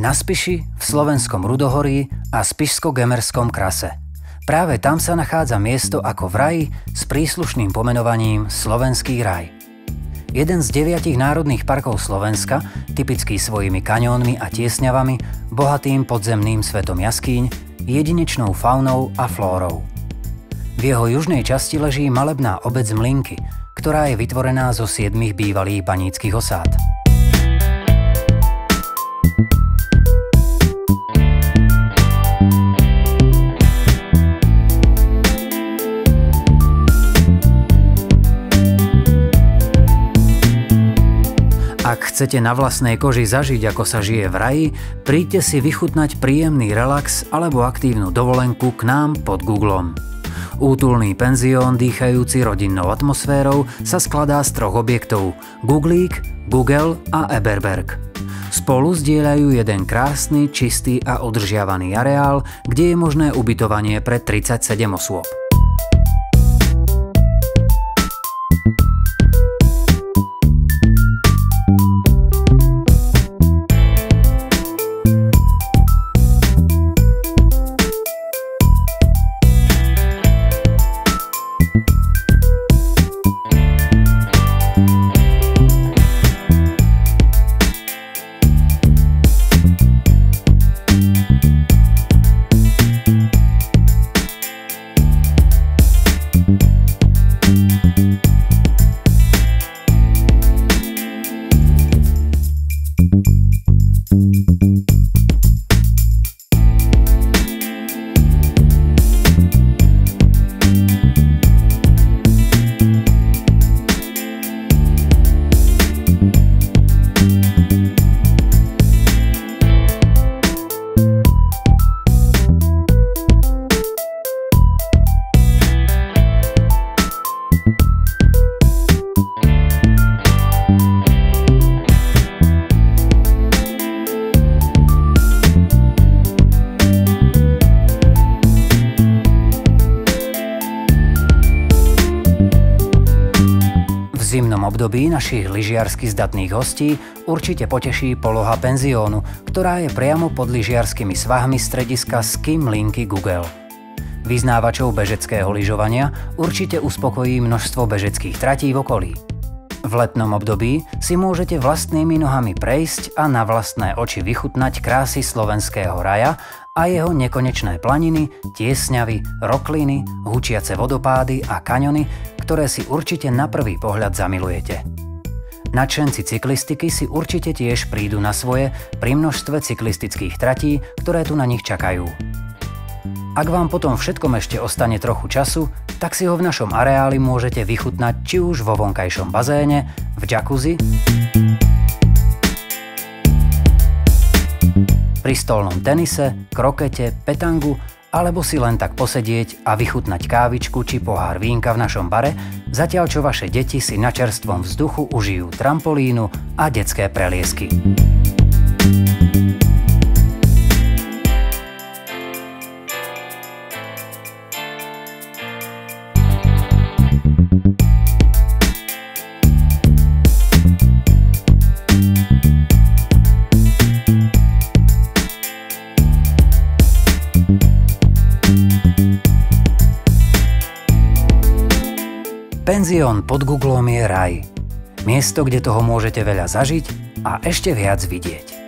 Na Spiši, v slovenskom Rudohorí a spišsko-gemerskom krase. Práve tam sa nachádza miesto ako v raji s príslušným pomenovaním Slovenský raj. Jeden z 9 národných parkov Slovenska, typický svojimi kaňónmi a tiesňavami, bohatým podzemným svetom jaskýň, jedinečnou faunou a flórou. V jeho južnej časti leží malebná obec Mlynky, ktorá je vytvorená zo 7 bývalých baníckych osád. Ak chcete na vlastnej koži zažiť, ako sa žije v raji, príďte si vychutnať príjemný relax alebo aktívnu dovolenku k nám pod Googlom. Útulný penzión dýchajúci rodinnou atmosférou sa skladá z 3 objektov – Googlík, Google a Eberberg. Spolu zdieľajú jeden krásny, čistý a udržiavaný areál, kde je možné ubytovanie pre 37 osôb. V zimnom období našich lyžiarsky zdatných hostí určite poteší poloha penziónu, ktorá je priamo pod lyžiarskymi svahmi strediska Ski Mlynky Google. Vyznávačov bežeckého lyžovania určite uspokojí množstvo bežeckých tratí v okolí. V letnom období si môžete vlastnými nohami prejsť a na vlastné oči vychutnať krásy slovenského raja a jeho nekonečné planiny, tiesňavy, rokliny, hučiace vodopády a kaňony, ktoré si určite na prvý pohľad zamilujete. Nadšenci cyklistiky si určite tiež prídu na svoje pri množstve cyklistických tratí, ktoré tu na nich čakajú. Ak vám potom všetkom ešte ostane trochu času, tak si ho v našom areáli môžete vychutnať či už vo vonkajšom bazéne, v jacuzzi, pri stolnom tenise, krokete, petangu, alebo si len tak posedieť a vychutnať kávičku či pohár vínka v našom bare, zatiaľ čo vaše deti si na čerstvom vzduchu užijú trampolínu a detské preliesky. Penzión pod Googlom je raj. Miesto, kde toho môžete veľa zažiť a ešte viac vidieť.